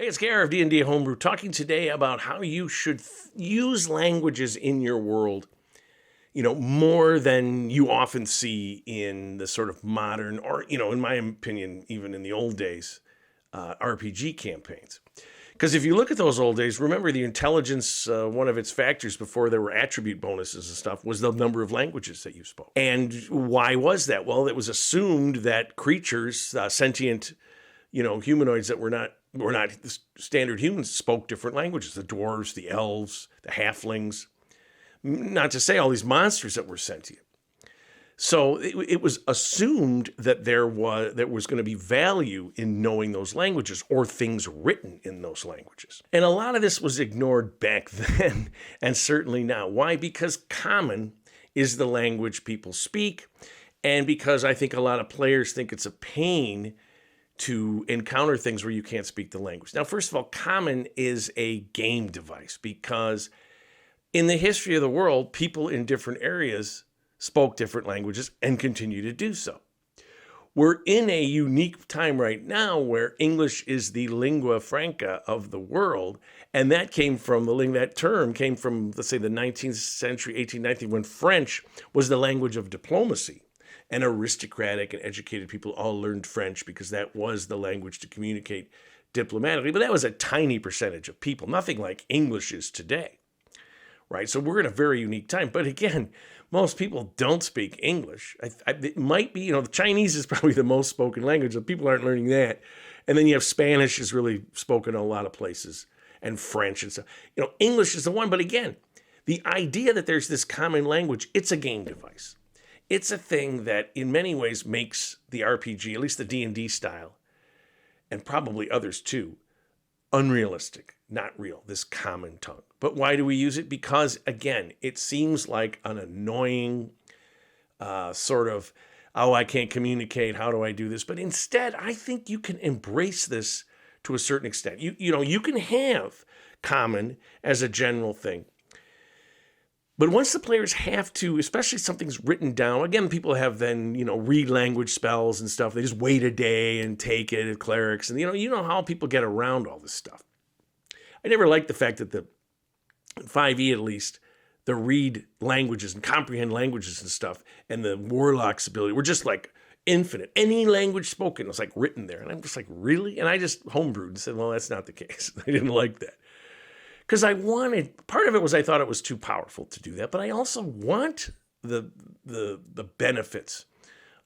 Hey, it's KR of D&D Homebrew talking today about how you should use languages in your world, more than you often see in the sort of modern or, in my opinion, even in the old days, RPG campaigns. Because if you look at those old days, remember the intelligence, one of its factors before there were attribute bonuses and stuff was the number of languages that you spoke. And why was that? Well, it was assumed that creatures, sentient, humanoids that were not the standard humans spoke different languages. The dwarves, the elves, the halflings, not to say all these monsters that were sentient. So it was assumed that there was going to be value in knowing those languages or things written in those languages. And a lot of this was ignored back then and certainly now. Why? Because common is the language people speak, and because I think a lot of players think it's a pain to encounter things where you can't speak the language. Now, first of all, common is a game device because in the history of the world, people in different areas spoke different languages and continue to do so. We're in a unique time right now where English is the lingua franca of the world, and that term came from, let's say, the 19th century, 1819, when French was the language of diplomacy. And aristocratic and educated people all learned French because that was the language to communicate diplomatically. But that was a tiny percentage of people, nothing like English is today, right? So we're in a very unique time. But again, most people don't speak English. It might be, the Chinese is probably the most spoken language, so people aren't learning that. And then you have Spanish is really spoken in a lot of places, and French and stuff. English is the one. But again, the idea that there's this common language, it's a game device. It's a thing that in many ways makes the RPG, at least the D&D style, and probably others too, unrealistic, not real, this common tongue. But why do we use it? Because, again, it seems like an annoying sort of, I can't communicate, how do I do this? But instead, I think you can embrace this to a certain extent. You can have common as a general thing. But once the players have to, especially something's written down, again, people have then, read language spells and stuff. They just wait a day and take it at clerics. And, you know how people get around all this stuff. I never liked the fact that the 5e, at least, the read languages and comprehend languages and stuff, and the warlock's ability were just like infinite. Any language spoken was like written there. And I'm just like, really? And I just homebrewed and said, well, that's not the case. I didn't like that. Because part of it was I thought it was too powerful to do that, but I also want the benefits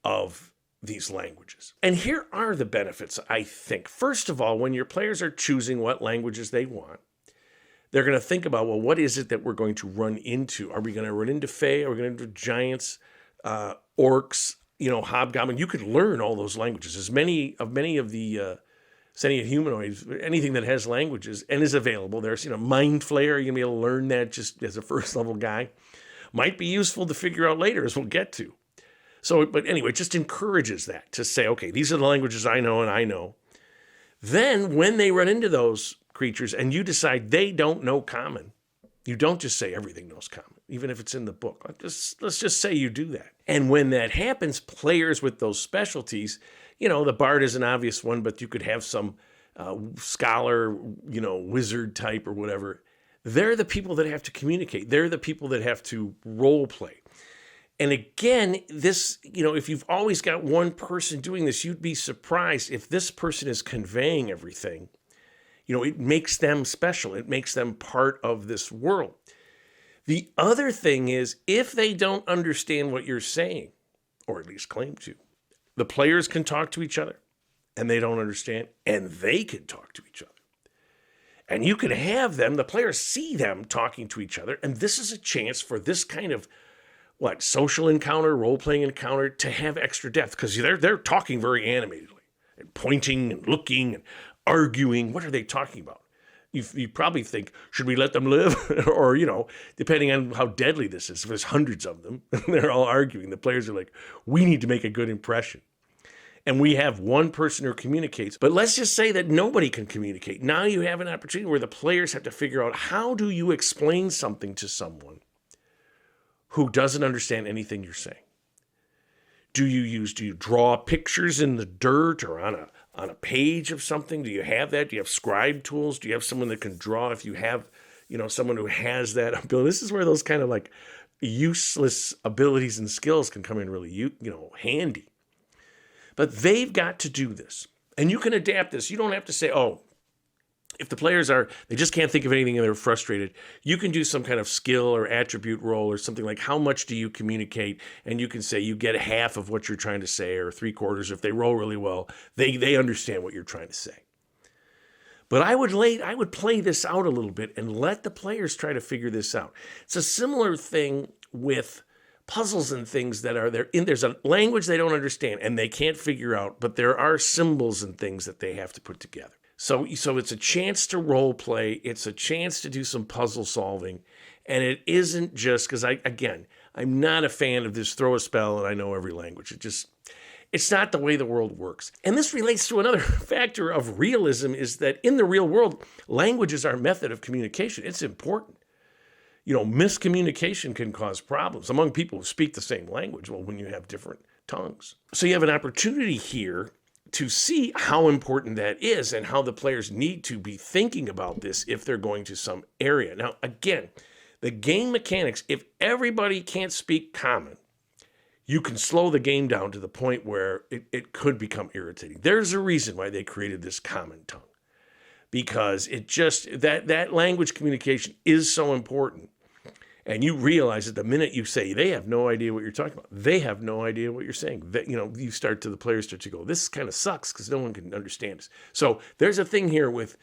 of these languages. And here are the benefits, I think. First of all, when your players are choosing what languages they want, they're going to think about, well, what is it that we're going to run into? Are we going to run into fae? Are we going to do giants, orcs, hobgoblin? You could learn all those languages. As many of the sentient humanoids, anything that has languages and is available. There's, Mind Flayer, you're going to be able to learn that just as a first level guy. Might be useful to figure out later, as we'll get to. So, but anyway, it just encourages that to say, okay, these are the languages I know and I know. Then when they run into those creatures and you decide they don't know common, you don't just say everything knows common, even if it's in the book. Let's just say you do that. And when that happens, players with those specialties, the bard is an obvious one, but you could have some scholar, wizard type or whatever. They're the people that have to communicate. They're the people that have to role play. And again, this, if you've always got one person doing this, you'd be surprised if this person is conveying everything. It makes them special. It makes them part of this world. The other thing is, if they don't understand what you're saying, or at least claim to, the players can talk to each other, and they don't understand, and they can talk to each other. And you can have them, the players see them talking to each other, and this is a chance for this kind of, social encounter, role-playing encounter, to have extra depth, because they're talking very animatedly, and pointing and looking and arguing. What are they talking about? You probably think, should we let them live? Or, depending on how deadly this is, if there's hundreds of them, they're all arguing. The players are like, we need to make a good impression. And we have one person who communicates. But let's just say that nobody can communicate. Now you have an opportunity where the players have to figure out, how do you explain something to someone who doesn't understand anything you're saying? Do you draw pictures in the dirt or on on a page of something? Do you have that? Do you have scribe tools? Do you have someone that can draw? If you have, someone who has that ability, this is where those kind of like useless abilities and skills can come in really, handy. But they've got to do this. And you can adapt this. You don't have to say, oh, if the players they just can't think of anything and they're frustrated, you can do some kind of skill or attribute roll or something like how much do you communicate? And you can say you get half of what you're trying to say or 3/4. If they roll really well, they understand what you're trying to say. But I would play this out a little bit and let the players try to figure this out. It's a similar thing with puzzles and things that are there. There's a language they don't understand and they can't figure out, but there are symbols and things that they have to put together. So it's a chance to role play. It's a chance to do some puzzle solving. And it isn't just because I'm not a fan of this throw a spell and I know every language. It's not the way the world works. And this relates to another factor of realism is that in the real world, language is our method of communication. It's important. Miscommunication can cause problems among people who speak the same language. Well, when you have different tongues. So you have an opportunity here to see how important that is and how the players need to be thinking about this if they're going to some area. Now, again, the game mechanics, if everybody can't speak common, you can slow the game down to the point where it could become irritating. There's a reason why they created this common tongue, because that language communication is so important. And you realize that the minute you say they have no idea what you're talking about, they have no idea what you're saying. The players start to go, this kind of sucks because no one can understand us. So there's a thing here with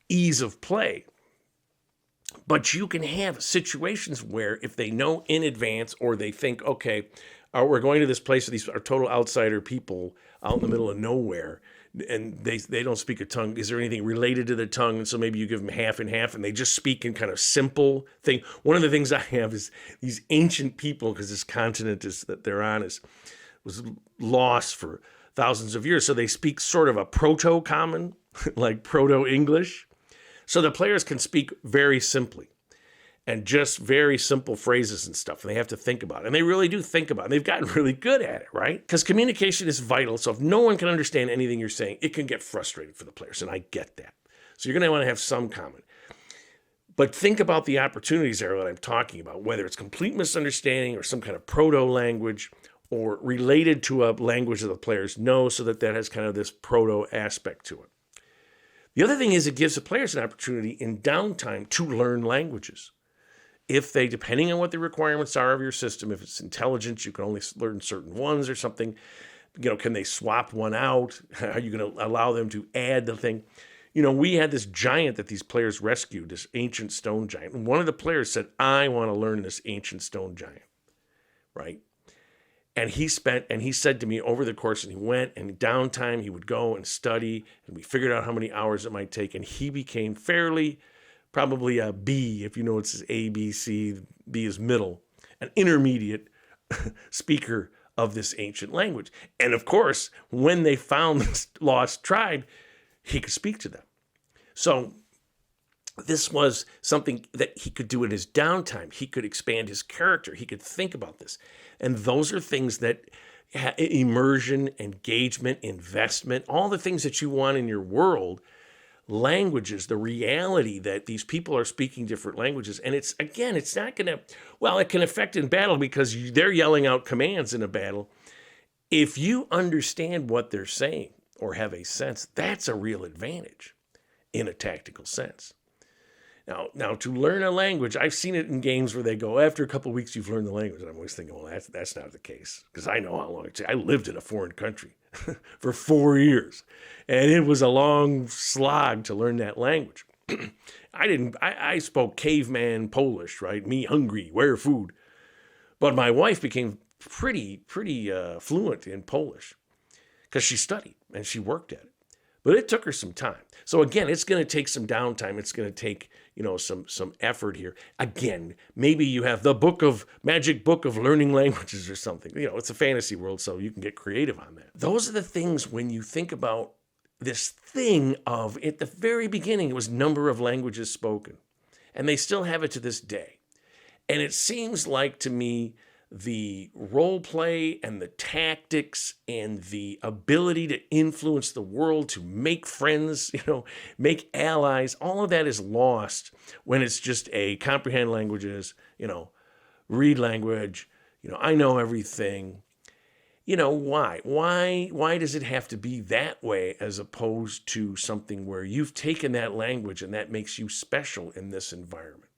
ease of play. But you can have situations where if they know in advance or they think, okay, we're going to this place, these are total outsider people out in the middle of nowhere, and they don't speak a tongue. Is there anything related to the tongue? And so maybe you give them half and half, and they just speak in kind of simple thing. One of the things I have is these ancient people, because this continent that they're on was lost for thousands of years. So they speak sort of a proto-common, like proto-English. So the players can speak very simply and just very simple phrases and stuff. And they have to think about it. And they really do think about it. And they've gotten really good at it, right? Because communication is vital. So if no one can understand anything you're saying, it can get frustrating for the players. And I get that. So you're going to want to have some common. But think about the opportunities there that I'm talking about, whether it's complete misunderstanding or some kind of proto-language or related to a language that the players know, so that has kind of this proto aspect to it. The other thing is it gives the players an opportunity in downtime to learn languages. If they, depending on what the requirements are of your system, if it's intelligence, you can only learn certain ones or something. Can they swap one out? Are you going to allow them to add the thing? We had this giant that these players rescued, this ancient stone giant. And one of the players said, I want to learn this ancient stone giant, right? And he said to me over the course, and he went, and downtime, he would go and study, and we figured out how many hours it might take, and he became probably a B, if you know it's A, B, C, B is middle, an intermediate speaker of this ancient language. And of course, when they found this lost tribe, he could speak to them. So this was something that he could do in his downtime. He could expand his character. He could think about this. And those are things that immersion, engagement, investment, all the things that you want in your world. Languages, the reality that these people are speaking different languages. And it's not going to, it can affect in battle because they're yelling out commands in a battle. If you understand what they're saying or have a sense, that's a real advantage in a tactical sense. Now, to learn a language, I've seen it in games where they go, after a couple of weeks, you've learned the language. And I'm always thinking, well, that's not the case. Because I know how long it takes. I lived in a foreign country for 4 years. And it was a long slog to learn that language. I spoke caveman Polish, right? Me hungry, where food? But my wife became pretty fluent in Polish because she studied and she worked at it. But it took her some time. So again, it's going to take some downtime. It's going to take, some effort here. Again, maybe you have the magic book of learning languages or something. It's a fantasy world, so you can get creative on that. Those are the things when you think about this thing of, at the very beginning, it was number of languages spoken. And they still have it to this day. And it seems like to me the role play and the tactics and the ability to influence the world, to make friends, make allies, all of that is lost when it's just a comprehend languages, read language, I know everything. Why? Why does it have to be that way as opposed to something where you've taken that language and that makes you special in this environment?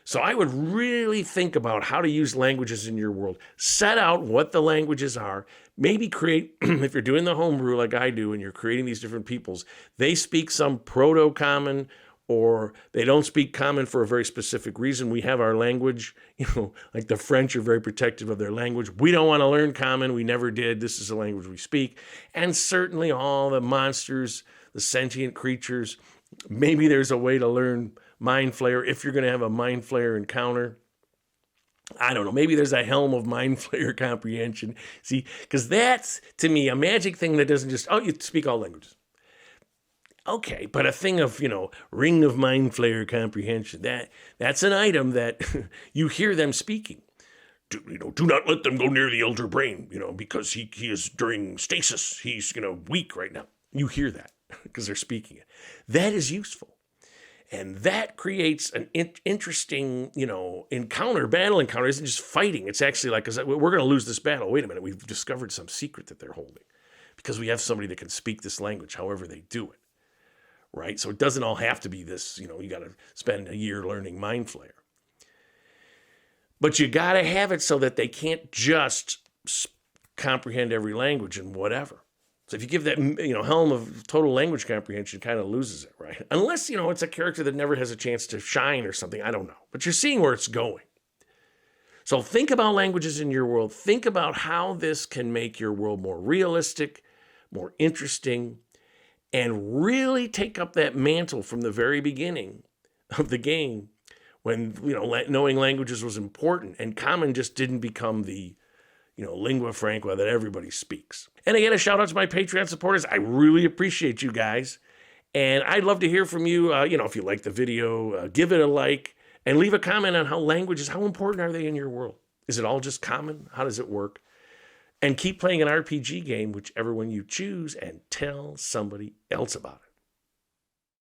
So I would really think about how to use languages in your world. Set out what the languages are. Maybe create, if you're doing the homebrew like I do and you're creating these different peoples, they speak some proto-common or they don't speak common for a very specific reason. We have our language, like the French are very protective of their language. We don't want to learn common. We never did. This is the language we speak. And certainly all the monsters, the sentient creatures, maybe there's a way to learn Mind Flayer if you're going to have a Mind Flayer encounter. I don't know. Maybe there's a helm of Mind Flayer comprehension. See, because that's, to me, a magic thing that doesn't just, you speak all languages. Okay, but a thing of, ring of Mind Flayer comprehension, that's an item that you hear them speaking. Do not let them go near the elder brain, because he is during stasis. He's, weak right now. You hear that because they're speaking it. That is useful. And that creates an interesting, battle encounter. It isn't just fighting. It's actually like, we're going to lose this battle. Wait a minute. We've discovered some secret that they're holding because we have somebody that can speak this language, however they do it. Right? So it doesn't all have to be this, you got to spend a year learning Mind Flayer. But you got to have it so that they can't just comprehend every language and whatever. So if you give that, helm of total language comprehension, kind of loses it, right? Unless, it's a character that never has a chance to shine or something. I don't know. But you're seeing where it's going. So think about languages in your world. Think about how this can make your world more realistic, more interesting, and really take up that mantle from the very beginning of the game when, knowing languages was important and common just didn't become the lingua franca that everybody speaks. And again, a shout out to my Patreon supporters. I really appreciate you guys. And I'd love to hear from you. If you like the video, give it a like and leave a comment on how languages, how important are they in your world? Is it all just common? How does it work? And keep playing an RPG game, whichever one you choose, and tell somebody else about it.